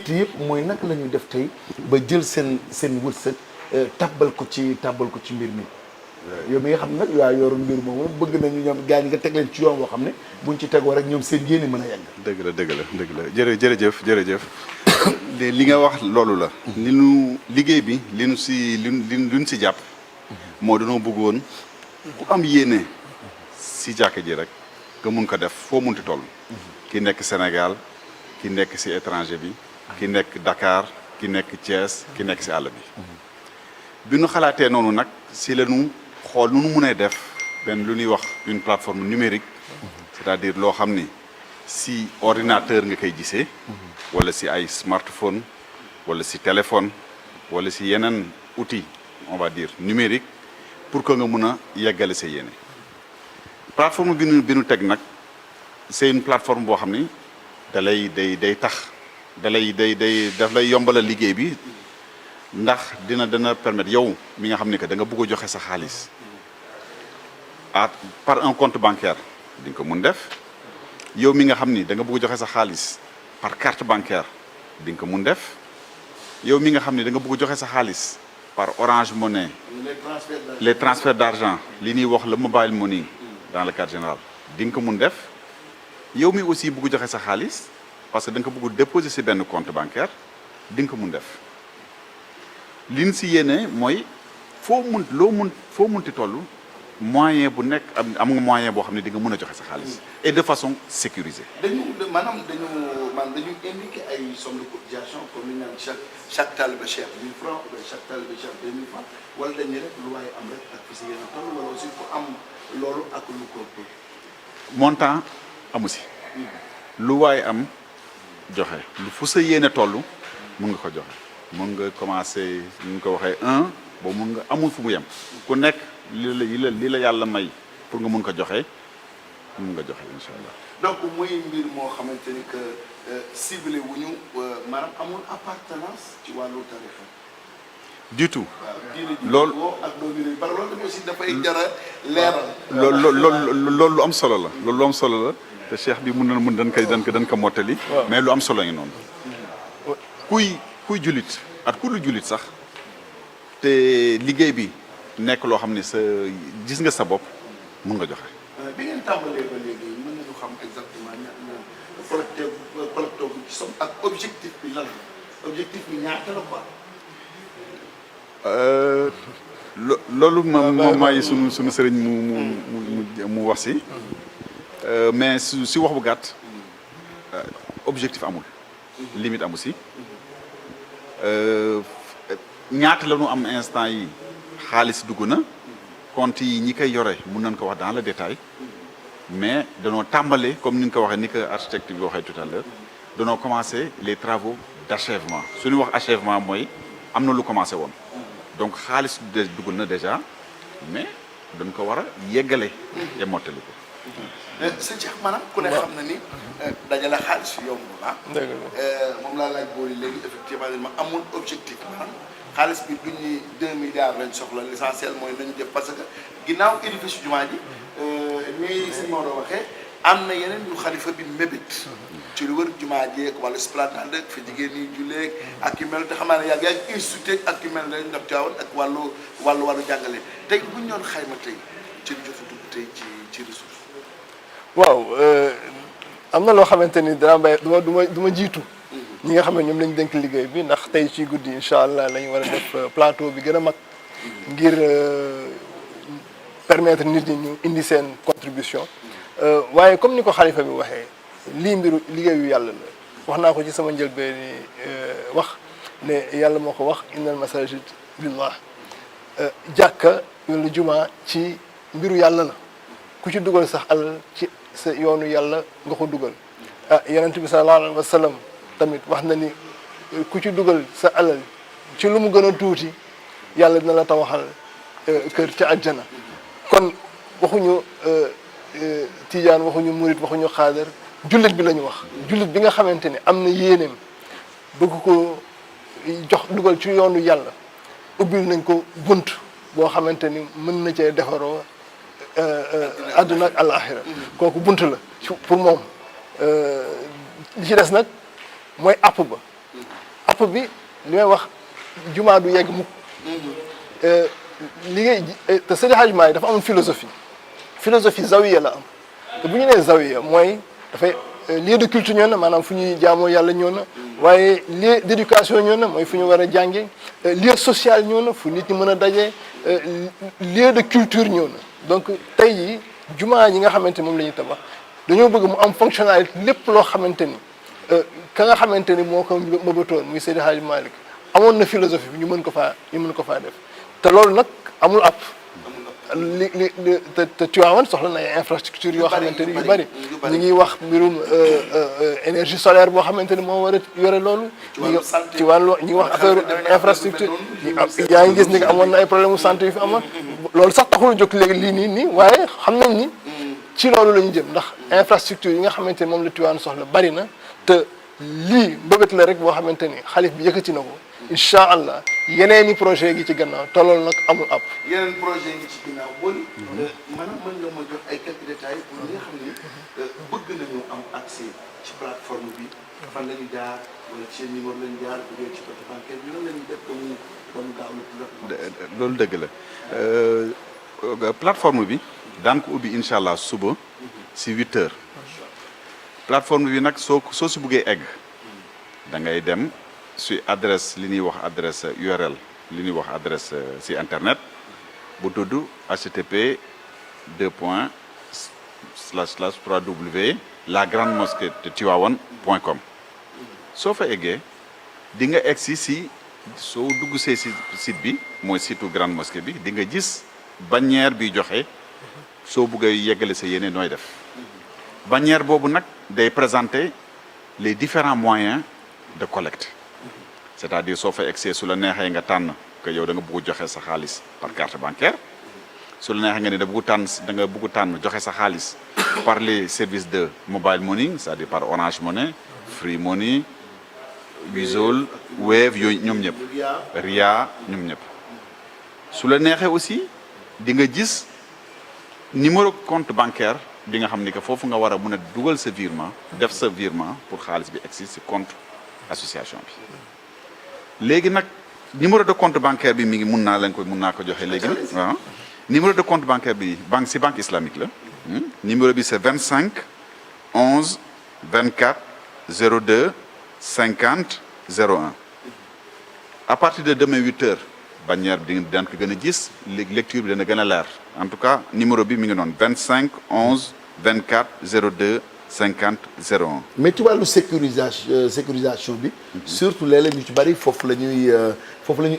yitte yëpp mooy naka la ñuy def tey ba jël seen wërsëg tàbbal ko ci mbir mi. yow mi nga xam ne nag yaa yoroon mbir moomu bëgg nañu ñoom gars yi nga teg leen ci yoon boo xam ne buñ ci tegoo rek ñoom seen yéene mën a yegg. dëgg la jërëjëf li nga wax loolu la. li nu liggéey bi li nu si jàpp. moo dañoo bëggoon ku am yéene si jàkka ji rek nga mun ko def foo munti toll. ki nekk Sénégal ki nekk si étranger bi. ki nekk Dakar ki nekk Thiès ki nekk si àll bi. bi nu xalaatee noonu nag si la ñu xool nu nu mënee def benn lu ñuy wax une plateforme numérique. c'est-à-dire loo xam ni si ordinateur nga koy gisee. wala si ay smartphone wala si téléphone wala si yeneen outil on va dire numérique pour que nga mun a yeggale sa yéene. plateforme bi nu teg nag c'est une plateforme boo xam ni da lay daf lay yombalal liggéey bi ndax dana permettre yow mi nga xam ni que da nga bëgg a joxe sa xaalis par un compte bancaire di nga ko mun def. yow mi nga xam ni da nga bëgg a joxe sa xaalis par carte bancaire di nga ko mun def. yow mi nga xam ni da nga bëgg a joxe sa xaalis par Orange Money. les transferts d'argent li ñuy wax le mobile money dans le cadre général di nga ko mun def. yow mi aussi bëgg a joxe sa xaalis parce que da nga ko bëgg déposer ci benn compte bancaire di nga ko mun def. liñ si yéene mooy foo munti toll moyen bu nekk am nga moyen boo xam ne di nga mën a joxe sa xaalis et de façon sécurisée. dañu indiqué ay somme de cotisation comme ni ñu naan chaque talibé cheikh 1000 francs ou chaque talibé cheikh 2000 francs wala dañuy rek lu waaye am rek ak fi si yéen a toll wala aussi pour am loolu ak lu ko montant amu si. lu waaye am joxe lu fu sa yéene toll mun nga ko joxe. mun nga commencer ni ñu ko waxee ba mun nga amul fu mu yem ku nekk li la yàlla may pour nga mun ko joxe mun nga joxe incha allah. donc muy mbir moo xamante ni que ciblé wu ñu maanaam amul appartenance ci wàllu tarixa du tout. loolu ak loolu tamit aussi dafay jara leeral. loolu lu am solo la. loolu lu am solo la te cheikh bi mun dañ ko mottali. mais lu am solo ngi noonu. kuy jullit ak ku lu jullit sax te liggéey bi nekk loo xam ne sa gis nga sa bopp mun nga joxe. bi ngeen tàmbalee ba léegi mën nañu xam exactement collecté bu ci somme ak objectif bi lan la objectif bi ñaata la quoi. loolu moom maay sunu sëriñ mu wax si mais si wax bu gàtt objectif amul limite amu si. ñaata la ñu am instant yi xaalis dugg na compte yi ñi koy yore mun nañ ko wax dans le détail mais danoo tàmbale comme ni nga ko waxee ni ko architecte bi waxee tout à l'heure danoo commencé les travaux d'achèvement su ñu wax achèvement mooy am na lu commencé woon donc xaalis dugg na déjà mais dañ ko war a yeggale et mottali ko. sëñ Cheikh maanaam ku ne xam na ni dajale xaalis yomb la moom laa laaj boori léegi effectivement ma amul objectif maanaam xaalis bi du ñuy 2 milliards lañ soxla l'essentiel mooy nañu def parce que ginnaaw édifice jumaa ji ni si Maodo waxee am na yeneen yu xalifa bi mébét ci lu wër jumaa jeeg wala esplanade ak fi jigéen ñi julleeg ak yu mel te xam naa ne yaa ngi institut ak yu mel ne ndab Tiwaawan ak wàllu jàngale tey bu ñu doon xayma tey ci lu jot a dugg tey ci ressource. waaw am na loo xamante ni dara mbay du ma jiitu ñi nga xam ne ñoom lañ dénk liggéey bi ndax tey ci guddi incha allah lañu war a def plateau bi gën a mag ngir permettre nit ñi ñu indi seen contribution waaye comme ni ko xalifa bi waxee lii mbiru liggéeyu yàlla la wax naa ko ci sama njëlbeen ni wax ne yàlla moo ko wax innal masajid lillah jàkka wala juma ci mbiru yàlla la ku ci dugal sax alal ci sa yoonu yàlla nga ko dugal yonent bi sallallahu alayhi wa sallam tamit wax na ni ku ci dugal sa alal ci lu mu gën a tuuti yàlla dina la tawaxal kër ca àjjana kon waxuñu tijaan waxuñu murit waxuñu xaadar jullit bi la ñu wax jullit bi nga xamante ni am na yéeneem bëgg ko jox dugal ci yoonu yàlla ubbil nañ ko bunt boo xamante ni mën na cee defaroo àdduna ak àllaaxira kooku bunt la pour moom li ci des nag mooy àpp ba napp bi li may wax jumaa du yegg mukk liggéey te Seydi Hadji Malick dafa am philosophie zawiya la am te bu ñu nee zawiya mooy dafay lieu de culte ñëw na maanaam fu ñuy jaamoo yàlla ñëw na waaye lieu d'éducation ñëw na mooy fu ñu war a jànge lieu social ñëw na fu nit ñi mën a daje lieu de culture ñëw na donc tey yi jumaa yi nga xamante moom la ñuy tabax dañoo bëgg mu am fonctionnalité lépp loo xamante ni ka nga xamante ni moo ko mëbatoon muy Seydi Hadji Malick amoon na philosophie bi ñu mën ko faa def te loolu nag amul app te Tivaouane soxla na ay infrastructure yoo xamante ni yu bëri ñu ngi wax mbirum énergie solaire boo xamante ni moo war a yore loolu ci wàllu ñu ngi wax affaire infrastructure yaa ngi gis ni amoon na ay problème mu santé yu fi amoon loolu sax taxul jóg léegi lii nii waaye xam nañ ni ci loolu la ñu jëm ndax infrastructure yi nga xamante ni moom la Tivaouane soxla bëri na te lii mbëbët la rek boo xamante ni xalif bi yëkkati na ko incha allah yeneen i projet gi ci gannaaw te loolu nag amul app. yeneen projet yi ci ginnaaw booli. maanaam mën nga ma jox ay quelques détails pour ñi nga xam ni bëgg nañu am accès ci plateforme bi fan la ñu jaar wala ci seen numéro la ñu jaar bu dee ci côté bancaire bi lan la ñuy def ba mu gaaw la. loolu dëgg la plateforme bi daan ko ubbi incha allah suba si 8h. plateforme bi nag soo si buggee egg da ngay dem. si adresse li ñuy wax adresse URL li ñuy wax adresse si internet bu tudd http://www lagrandemosquée-de-tivaouane.com soo fa eggee di nga egg si soo dugg see si site bi mooy site grande mosquée bi di nga gis bannière bi joxe soo buggee yeggale sa yéene nooy def bannière boobu nag day présenter les différents moyens de collecte. c'est-à-dire soo fa egsee su la neexee nga tànn que yow da nga bëgg joxe sa xaalis par carte bancaire su la neexee nga ne da nga bëgg tànn joxe sa xaalis par les services de mobile money c'est-à-dire par Orange Money, Free Money, Wizall, Wave yooyu ñoom ñëpp Ria ñoom ñëpp su la neexee aussi di nga gis numéro compte bancaire bi nga xam ni que foofu nga war a mën a dugal sa virement def sa virement pour xaalis bi egsi si compte association bi léegi nag numéro de compte bancaire bi mi ngi mun naa ko joxe léegi waaw numéro de compte bancaire bi banque islamique la numéro bi c'est 25 11 24 02 50 01 à partir de demain 8h bannière bi daan ko gën a gis léegi lecture bi dana gën a leer en tout cas numéro bi mi ngi noonu 25 11 24 02 50 01. mais ci wàllu sécurisation bi. surtout léeg-léeg ñu ci bari foofu la ñuy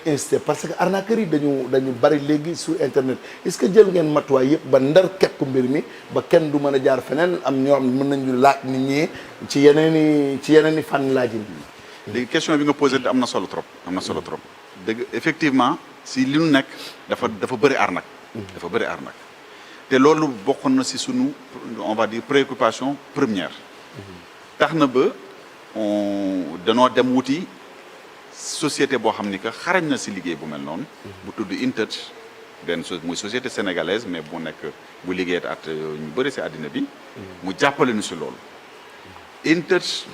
incité parce que arnaqueurs yi dañu bari léegi sur internet est-ce que jël ngeen matuwaay yëpp ba ndar képp mbir mi ba kenn du mën a jaar feneen am ñoo xam mën nañu laaj nit ñi ci yeneen i fànn laajin. léegi question bi nga posé am na solo trop dëgg effectivement si li nu nekk dafa bëri arnaque. dafa bëri arnaque. te loolu bokkoon na si sunu on va dire préoccupation première tax na ba danoo dem wuti société boo xam ni que xarañ na si liggéey bu mel noonu bu tudd InTouch benn muy société sénégalaise mais bu nekk bu liggéey at ñu bëri si àddina bi mu jàppale nu si loolu InTouch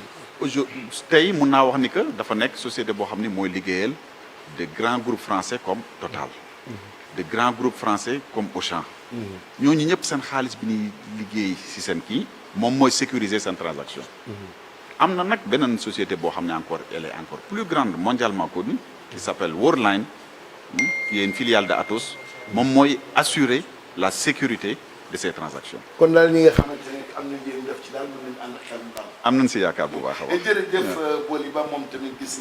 tey mun naa wax ni que dafa nekk société boo xam ni mooy liggéeyal de grands groupes français comme Total de grands groupes français comme Auchan ñooñu ñëpp seen xaalis bi ñuy liggéey si seen kii moom mooy sécuriser seen transaction am na nag beneen société boo xam ne elle est encore plus grande mondialement connue qui s'appelle Worldline qui est une filiale de Atos moom mooy assurer la sécurité de ces transactions. kon daal ñi nga xamante ne am na njëriñ def ci daal mën nañu ànd ak xel mu daal. am nañ si yaakaar bu baax a baax. jërëjëf Boli Ba moom tamit gis